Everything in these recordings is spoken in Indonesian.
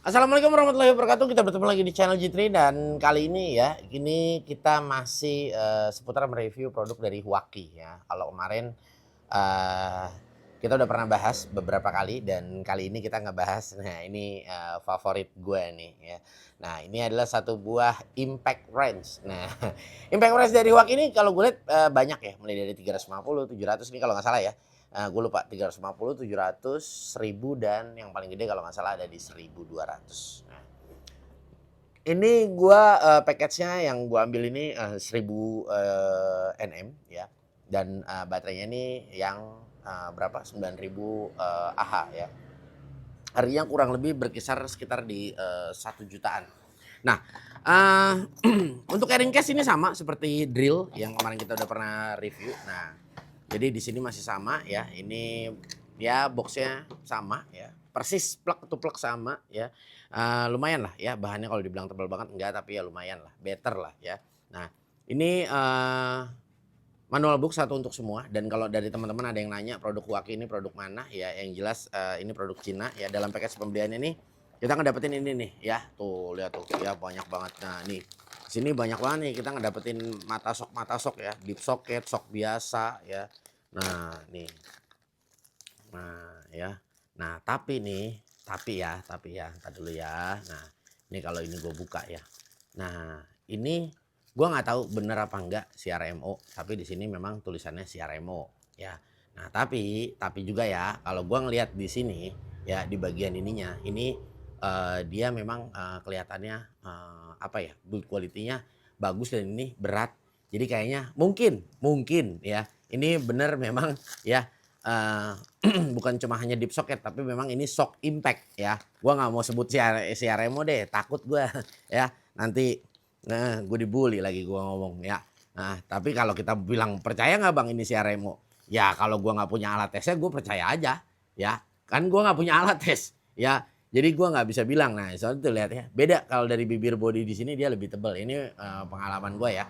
Assalamualaikum warahmatullahi wabarakatuh. Kita bertemu lagi di channel Jitri dan kali ini kita masih seputar mereview produk dari Huaki ya. Kalau kemarin eh, kita udah pernah bahas beberapa kali dan kali ini kita ngebahas ini favorit gue nih ya. Nah, ini adalah satu buah impact range. Nah, impact range dari Huaki ini kalau gue lihat banyak ya, mulai dari 350, 700 ini kalau nggak salah ya. Gue lupa 350, 700, 1000 dan yang paling gede kalau nggak salah ada di 1200. Nah, ini gue package-nya yang gue ambil ini 1000 nm ya. Dan baterainya ini yang berapa? 9000 Ah ya. Harganya kurang lebih berkisar sekitar di 1 jutaan. Nah, untuk carrying case ini sama seperti drill yang kemarin kita udah pernah review. Nah, jadi di sini masih sama ya. Ini ya boxnya sama ya. Persis plug to plug sama ya. Lumayan lah ya. Bahannya kalau dibilang tebal banget enggak, tapi ya lumayan lah. Better lah ya. Nah, ini manual book satu untuk semua. Dan kalau dari teman-teman ada yang nanya produk Huaki ini produk mana ya, yang jelas ini produk Cina ya. Dalam package pembelian ini kita ngedapetin ini nih ya. Tuh lihat tuh ya, banyak banget. Nah nih sini banyak banget nih kita ngedapetin mata sok ya, deep socket, sok biasa ya. Nah nih, nah ya, nah tapi ya ntar dulu ya. Nah ini kalau ini gue buka ya. Nah ini gue nggak tahu bener apa enggak CRMO, tapi di sini memang tulisannya CRMO ya. Nah tapi juga ya kalau gue ngelihat di sini ya, di bagian ininya ini dia memang kelihatannya apa ya, build quality-nya bagus dan ini berat. Jadi kayaknya mungkin ya ini bener memang ya, bukan cuma hanya deep socket tapi memang ini shock impact ya. Gua nggak mau sebut CRMO deh, takut gua ya nanti gue dibully lagi gua ngomong ya. Nah, tapi kalau kita bilang percaya nggak Bang ini CRMO? Ya kalau gua nggak punya alat tesnya gue percaya aja ya. Kan gua nggak punya alat tes ya. Jadi gua nggak bisa bilang. Nah, soalnya tuh lihat ya. Beda kalau dari bibir body di sini dia lebih tebal. Ini pengalaman gua ya.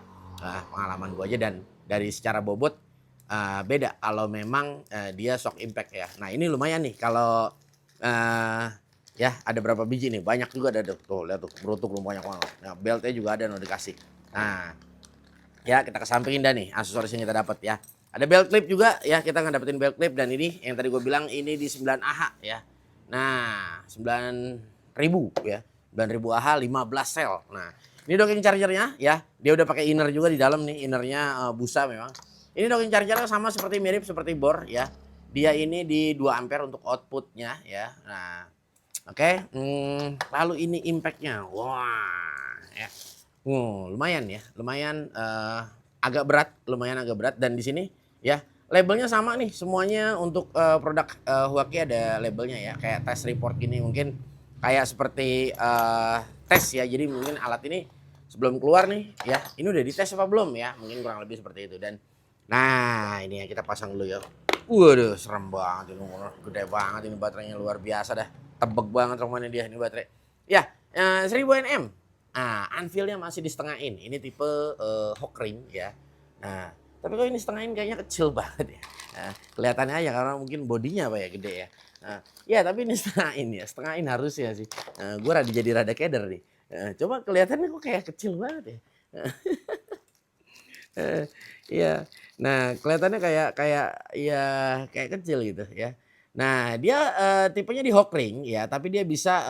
Pengalaman gua aja dan dari secara bobot beda kalau memang dia shock impact ya. Nah ini lumayan nih kalau ya ada berapa biji nih, banyak juga ada tuh, lihat tuh berutuk banyak banget. Nah beltnya juga ada no dikasih. Nah ya kita kesampingin dah nih aksesoris yang kita dapat ya. Ada belt clip juga ya, kita nggak dapetin belt clip dan ini yang tadi gue bilang ini di 9 AH ya. Nah 9000 ya, 9000 AH 15 sel. Nah ini docking chargernya ya, dia udah pakai inner juga di dalam nih, innernya busa memang. Ini docking chargernya sama seperti mirip seperti bor ya. Dia ini di 2 ampere untuk outputnya ya. Nah oke, lalu ini impactnya, wah ya. Lumayan ya, lumayan lumayan agak berat dan di sini ya labelnya sama nih semuanya untuk produk Huaki ada labelnya ya, kayak test report gini mungkin kayak seperti tes ya. Jadi mungkin alat ini sebelum keluar nih ya, ini udah dites apa belum ya, mungkin kurang lebih seperti itu. Dan nah ini ya kita pasang dulu ya. Waduh serem banget ini, gede banget ini baterainya, luar biasa dah, tebek banget rumahnya dia ini baterai ya. 1000 nm. Nah, anvilnya masih di setengah in. Ini tipe Hawk Ring ya. Nah, tapi kok ini setengah in kayaknya kecil banget ya. Nah, kelihatannya aja karena mungkin bodinya apa ya, gede ya. Nah, ya tapi ini setengah in ya. Setengah in harusnya sih. Gue jadi rada keder nih. Coba kelihatannya kok kayak kecil banget ya. Iya. Nah, kelihatannya kayak kayak ya kayak kecil gitu ya. Nah, dia tipenya di Hawk Ring ya, tapi dia bisa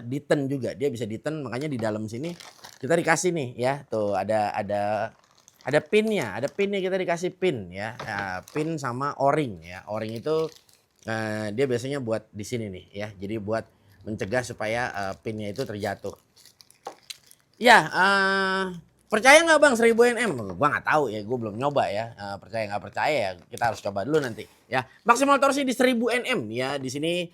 diten juga. Dia bisa diten, makanya di dalam sini kita dikasih nih ya. Tuh ada pinnya, kita dikasih pin ya. Pin sama O-ring ya. O-ring itu dia biasanya buat di sini nih ya. Jadi buat mencegah supaya pinnya itu terjatuh. Ya, percaya nggak Bang 1000 nm? Gua nggak tahu ya, gue belum nyoba ya. Percaya nggak percaya ya, kita harus coba dulu nanti ya. Maksimal torsi di 1000 nm ya. Di sini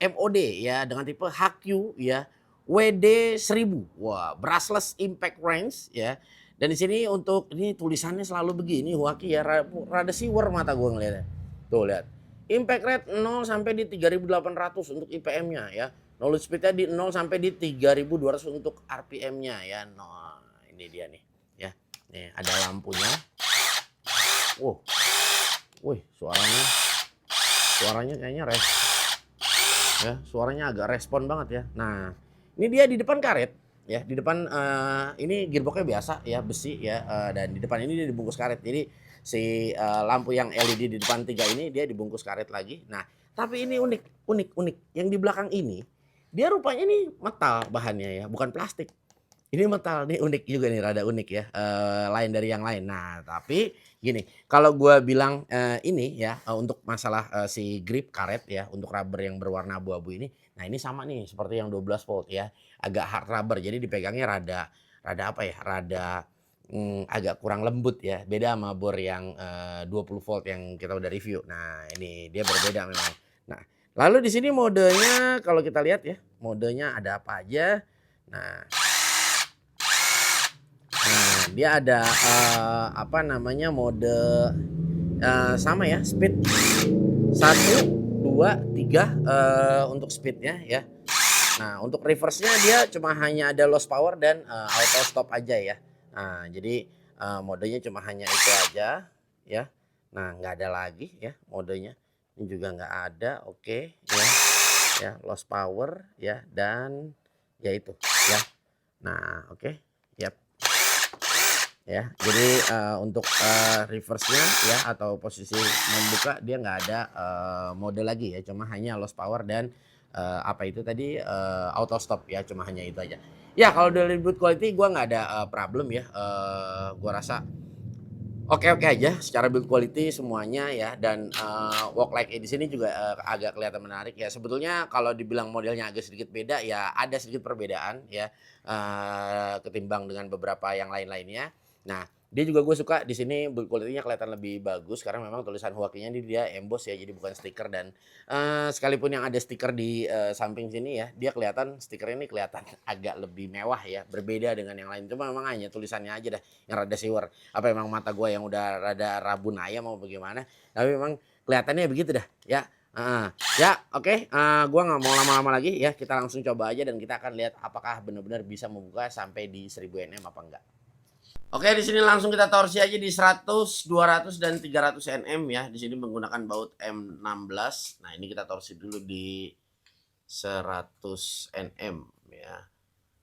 MOD ya dengan tipe HQ ya. WD 1000. Wah, brushless impact range ya. Dan di sini untuk ini tulisannya selalu begini Huaki ya, rada siwer mata gue ngeliatnya. Tuh lihat. Impact rate 0 sampai di 3800 untuk IPM-nya ya. Knowledge speed-nya di 0 sampai di 3200 untuk RPM-nya ya. Nah, ini dia nih ya. Nih ada lampunya. Wow. Wih, suaranya kayaknya ya, suaranya agak respon banget ya. Nah, ini dia di depan karet ya, di depan ini gearboxnya biasa ya, besi ya, dan di depan ini dia dibungkus karet. Jadi si lampu yang LED di depan 3 ini dia dibungkus karet lagi. Nah, tapi ini unik, unik, unik. Yang di belakang ini dia rupanya ini metal bahannya ya, bukan plastik. Ini metal nih, unik juga nih, rada unik ya, lain dari yang lain. Nah, tapi gini, kalau gua bilang, ini ya, untuk masalah, si grip karet ya, untuk rubber yang berwarna abu-abu ini, nah ini sama nih seperti yang 12 volt ya, agak hard rubber, jadi dipegangnya rada rada apa ya, rada, agak kurang lembut ya, beda sama bor yang, 20 volt yang kita udah review. Nah, ini dia berbeda memang. Nah, lalu di sini modenya kalau kita lihat ya, modenya ada apa aja. Nah, dia ada apa namanya, mode sama ya, speed 1, 2, 3 untuk speednya ya. Nah, untuk reverse-nya dia cuma hanya ada lost power dan auto stop aja ya. Nah, jadi modenya cuma hanya itu aja ya. Nah, nggak ada lagi ya modenya. Ini juga nggak ada, oke ya. Ya, lost power ya, dan ya itu ya. Nah, oke. Yap. Ya, jadi untuk reverse-nya ya, atau posisi membuka dia nggak ada mode lagi ya, cuma hanya lost power dan apa itu tadi, auto stop ya, cuma hanya itu aja. Ya kalau dari build quality gua nggak ada problem ya, gua rasa oke-oke aja secara build quality semuanya ya, dan walk like di sini juga agak kelihatan menarik ya. Sebetulnya kalau dibilang modelnya agak sedikit beda ya, ada sedikit perbedaan ya, ketimbang dengan beberapa yang lain-lainnya. Nah, dia juga gue suka di sini build quality-nya kelihatan lebih bagus karena memang tulisan Huaqinya ini dia emboss ya, jadi bukan stiker. Dan sekalipun yang ada stiker di samping sini ya, dia kelihatan stikernya ini kelihatan agak lebih mewah ya, berbeda dengan yang lain. Cuma memang hanya tulisannya aja dah yang rada siwer. Apa emang mata gue yang udah rada rabun ayam mau bagaimana, tapi memang kelihatannya begitu dah ya. Ya oke, gua nggak mau lama-lama lagi ya, kita langsung coba aja dan kita akan lihat apakah benar-benar bisa membuka sampai di 1000 nm apa enggak. Oke, di sini langsung kita torsi aja di 100, 200 dan 300 nm ya. Di sini menggunakan baut M16. Nah, ini kita torsi dulu di 100 nm ya.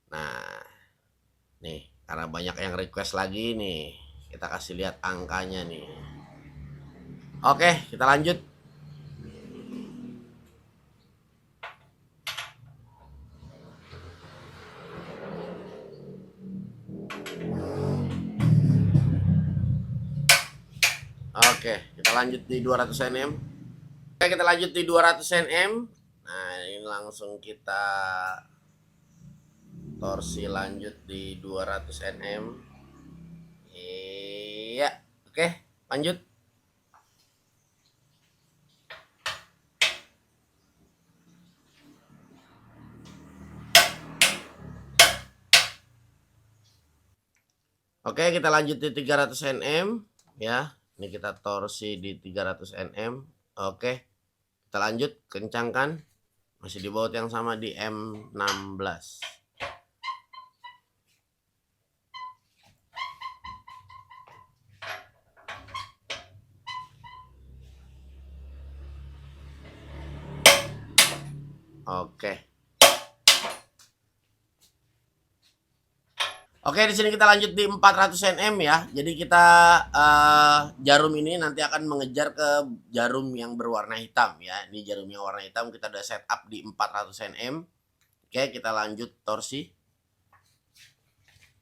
Nah, nih karena banyak yang request lagi nih, kita kasih lihat angkanya nih. Oke, kita lanjut. Oke, kita lanjut di 200 nm. Oke, kita lanjut di 200 nm. Nah, ini langsung kita torsi lanjut di 200 nm. Iya, oke, lanjut. Oke, kita lanjut di 300 nm ya. Ini kita torsi di 300 nm. Oke, kita lanjut, kencangkan. Masih di baut yang sama di M16. Oke. Oke, di sini kita lanjut di 400 nm ya. Jadi kita jarum ini nanti akan mengejar ke jarum yang berwarna hitam ya. Ini jarum yang warna hitam kita udah setup di 400 nm. Oke, kita lanjut torsi.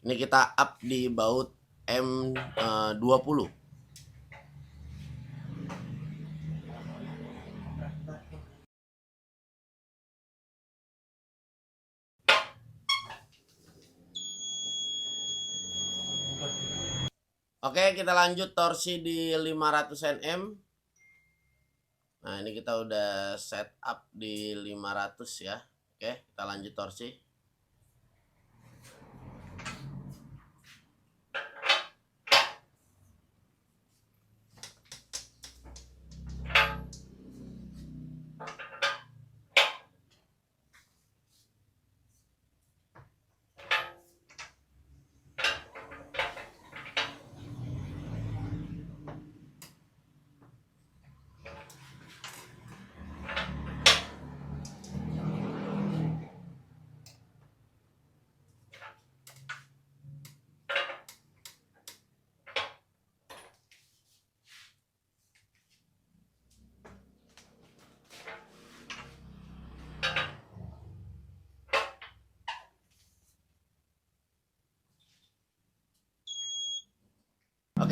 Ini kita up di baut M20. Oke, kita lanjut torsi di 500 nm. Nah, ini kita udah setup di 500 ya. Oke, kita lanjut torsi.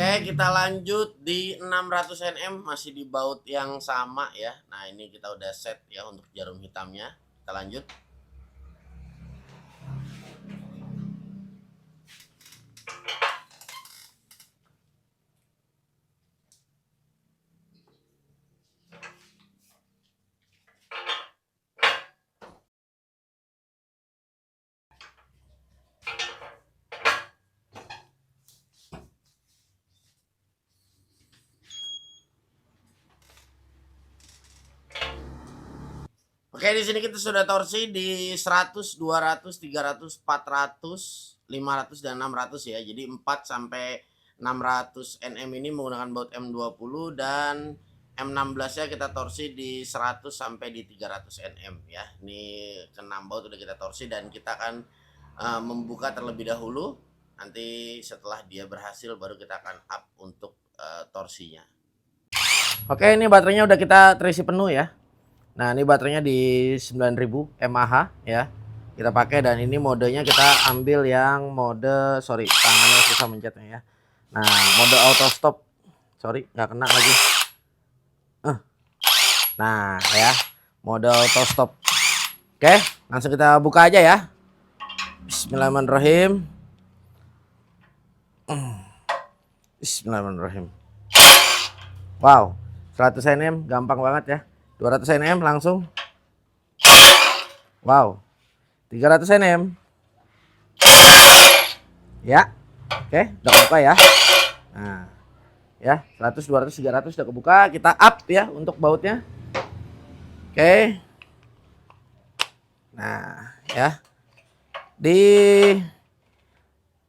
Oke, kita lanjut di 600 Nm, masih di baut yang sama ya. Nah, ini kita udah set ya untuk jarum hitamnya. Kita lanjut. Oke, di sini kita sudah torsi di 100, 200, 300, 400, 500 dan 600 ya. Jadi 4 sampai 600 Nm ini menggunakan baut M20 dan M16-nya kita torsi di 100 sampai di 300 Nm ya. Ini ke 6 baut udah kita torsi dan kita akan membuka terlebih dahulu. Nanti setelah dia berhasil baru kita akan up untuk torsinya. Oke, ini baterainya udah kita terisi penuh ya. Nah, ini baterainya di 9000 mAh ya. Kita pakai dan ini modenya kita ambil yang mode, sorry tangannya susah mencetnya ya. Nah, mode auto stop. Sorry, nggak kena lagi. Nah, ya. Mode auto stop. Oke, langsung kita buka aja ya. Bismillahirrahmanirrahim. Bismillahirrahmanirrahim. Wow, 100 Nm gampang banget ya. 200 Nm langsung. Wow. 300 Nm. Ya. Oke, udah kebuka ya. Nah. Ya, 100, 200, 300 udah kebuka. Kita up ya untuk bautnya. Oke. Nah, ya. Di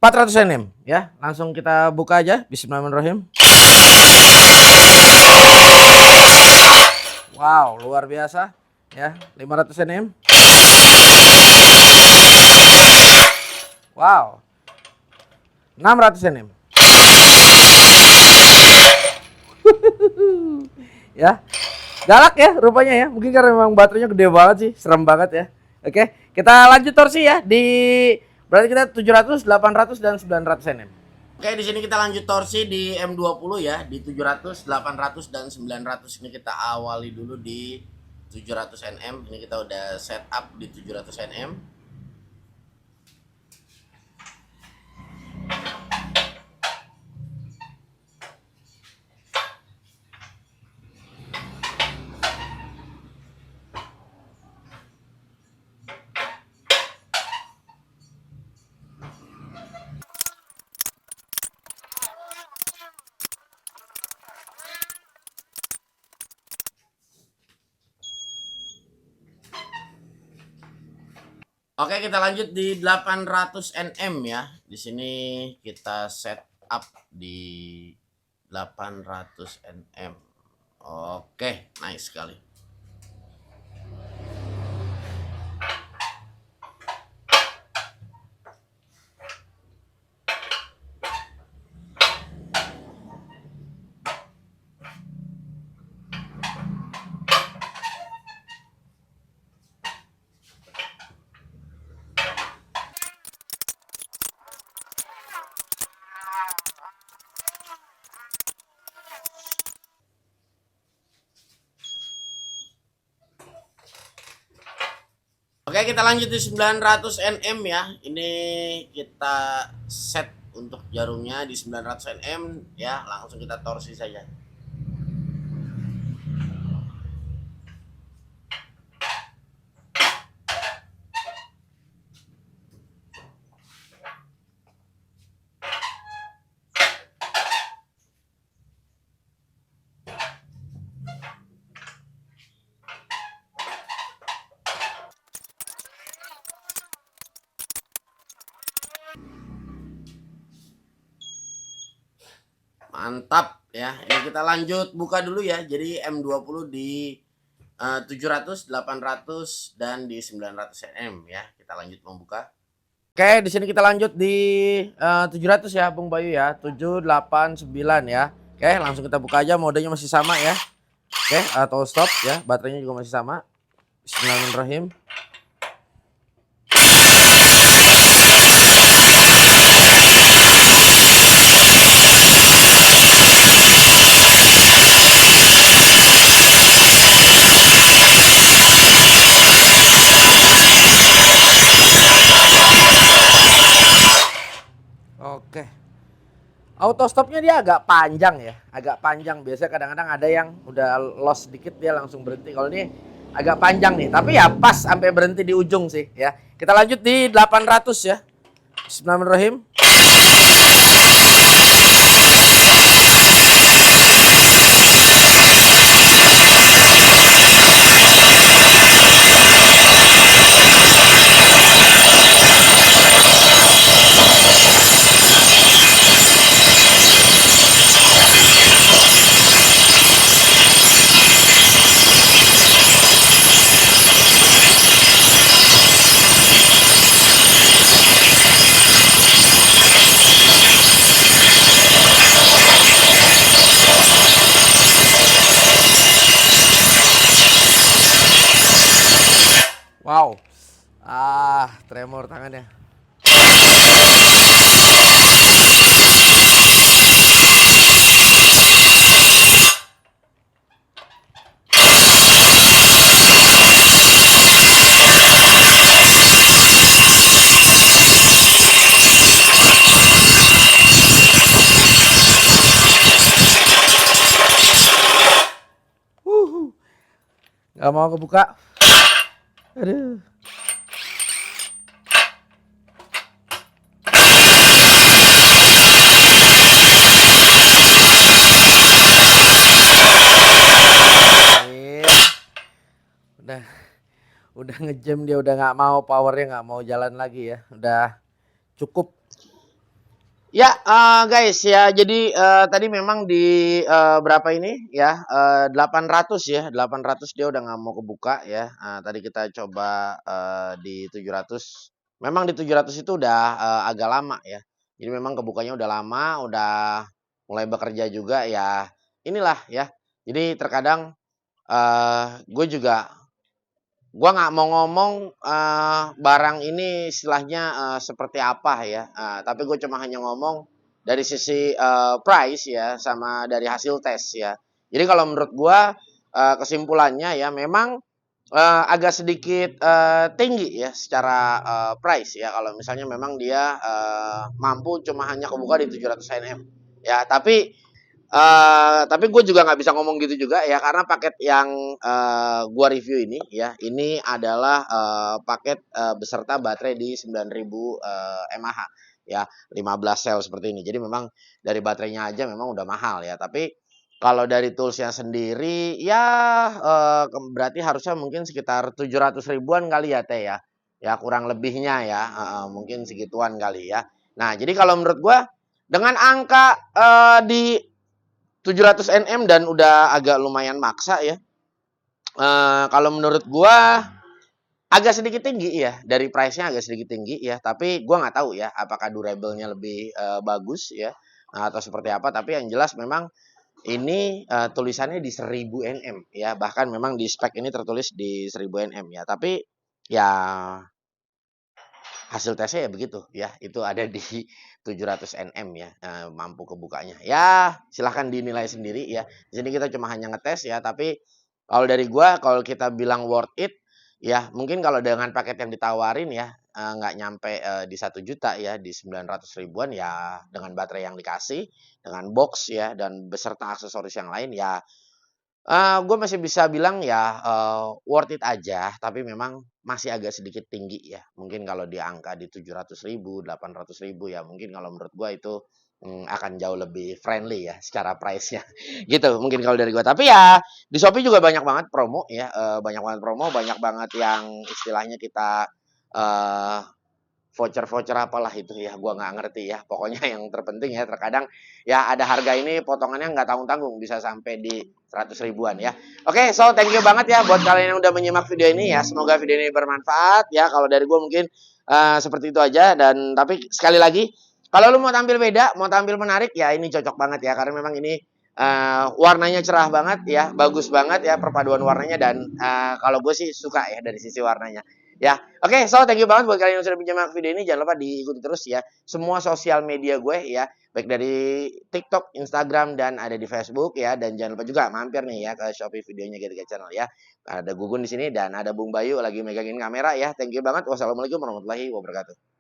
400 Nm ya. Langsung kita buka aja. Bismillahirrahmanirrahim. Wow, luar biasa ya. 500 Nm. Wow. 600 Nm. Ya. Galak ya rupanya ya. Mungkin karena memang baterainya gede banget sih, serem banget ya. Oke, kita lanjut torsi ya di berarti kita 700, 800 dan 900 Nm. Oke, di sini kita lanjut torsi di M20 ya, di 700, 800 dan 900. Ini kita awali dulu di 700 Nm. Ini kita udah set up di 700 Nm. Oke, kita lanjut di 800 Nm ya. Di sini kita set up di 800 Nm. Oke, nice sekali. Oke, kita lanjut di 900 Nm ya. Ini kita set untuk jarumnya di 900 Nm ya. Langsung kita torsi saja. Mantap ya. Ini kita lanjut buka dulu ya. Jadi M20 di 700, 800 dan di 900 Nm ya. Kita lanjut membuka. Oke, di sini kita lanjut di 700 ya, Bung Bayu ya. 7, 8, 9 ya. Oke, langsung kita buka aja, modenya masih sama ya. Oke, auto stop ya, baterainya juga masih sama. Bismillahirrahmanirrahim. Oke. Auto stopnya dia agak panjang ya, agak panjang. Biasanya kadang-kadang ada yang udah lost sedikit dia langsung berhenti. Kalau ini agak panjang nih, tapi ya pas sampai berhenti di ujung sih ya. Kita lanjut di 800 ya. Bismillahirrahmanirrahim. Wow. Tremor tangannya. Gak mau kebuka. Aduh. Udah ngejam dia, udah nggak mau, powernya nggak mau jalan lagi ya, udah cukup. Ya guys ya, jadi tadi memang di berapa ini ya, 800 ya, 800 dia udah nggak mau kebuka ya. Tadi kita coba di 700, memang di 700 itu udah agak lama ya. Jadi memang kebukanya udah lama, udah mulai bekerja juga ya. Inilah ya. Jadi terkadang gue juga gua nggak mau ngomong barang ini istilahnya seperti apa ya, tapi gue cuma hanya ngomong dari sisi price ya, sama dari hasil tes ya. Jadi kalau menurut gua kesimpulannya ya memang agak sedikit tinggi ya secara price ya, kalau misalnya memang dia mampu cuma hanya kebuka di 700 nm ya. Tapi gue juga nggak bisa ngomong gitu juga ya, karena paket yang gue review ini ya, ini adalah paket beserta baterai di 9000 mAh ya, 15 sel seperti ini. Jadi memang dari baterainya aja memang udah mahal ya. Tapi kalau dari toolsnya sendiri ya berarti harusnya mungkin sekitar 700 ribuan kali ya Teh ya. Ya kurang lebihnya ya, mungkin segituan kali ya. Nah jadi kalau menurut gue dengan angka di 700 nm dan udah agak lumayan maksa ya. Kalau menurut gua agak sedikit tinggi ya, dari price-nya agak sedikit tinggi ya, tapi gua nggak tahu ya apakah durable-nya lebih bagus ya atau seperti apa, tapi yang jelas memang ini tulisannya di 1000 nm ya, bahkan memang di spek ini tertulis di 1000 nm ya, tapi ya hasil tesnya ya begitu ya, itu ada di 700 nm ya, mampu kebukanya. Ya silahkan dinilai sendiri ya. Di sini kita cuma hanya ngetes ya, tapi kalau dari gua kalau kita bilang worth it ya, mungkin kalau dengan paket yang ditawarin ya nggak nyampe di 1 juta ya, di 900 ribuan ya, dengan baterai yang dikasih, dengan box ya, dan beserta aksesoris yang lain ya. Gue masih bisa bilang ya, worth it aja, tapi memang masih agak sedikit tinggi ya. Mungkin kalau di angka di 700 ribu, 800 ribu ya, mungkin kalau menurut gue itu akan jauh lebih friendly ya secara price-nya, gitu mungkin kalau dari gue. Tapi ya di Shopee juga banyak banget promo ya, banyak banget promo, banyak banget yang istilahnya kita eee voucher-voucher apalah itu ya, gua nggak ngerti ya. Pokoknya yang terpenting ya terkadang ya ada harga ini potongannya nggak tanggung-tanggung, bisa sampai di 100 ribuan ya. Oke, so thank you banget ya buat kalian yang udah menyimak video ini ya. Semoga video ini bermanfaat ya. Kalau dari gua mungkin seperti itu aja, dan tapi sekali lagi kalau lu mau tampil beda, mau tampil menarik ya, ini cocok banget ya, karena memang ini warnanya cerah banget ya, bagus banget ya perpaduan warnanya, dan kalau gue sih suka ya dari sisi warnanya. Ya, oke, so thank you banget buat kalian yang sudah menyimak video ini. Jangan lupa diikuti terus ya semua sosial media gue ya, baik dari TikTok, Instagram, dan ada di Facebook ya. Dan jangan lupa juga mampir nih ya ke Shopee videonya GTK Channel ya. Ada Gugun di sini dan ada Bung Bayu lagi megangin kamera ya. Thank you banget. Wassalamualaikum warahmatullahi wabarakatuh.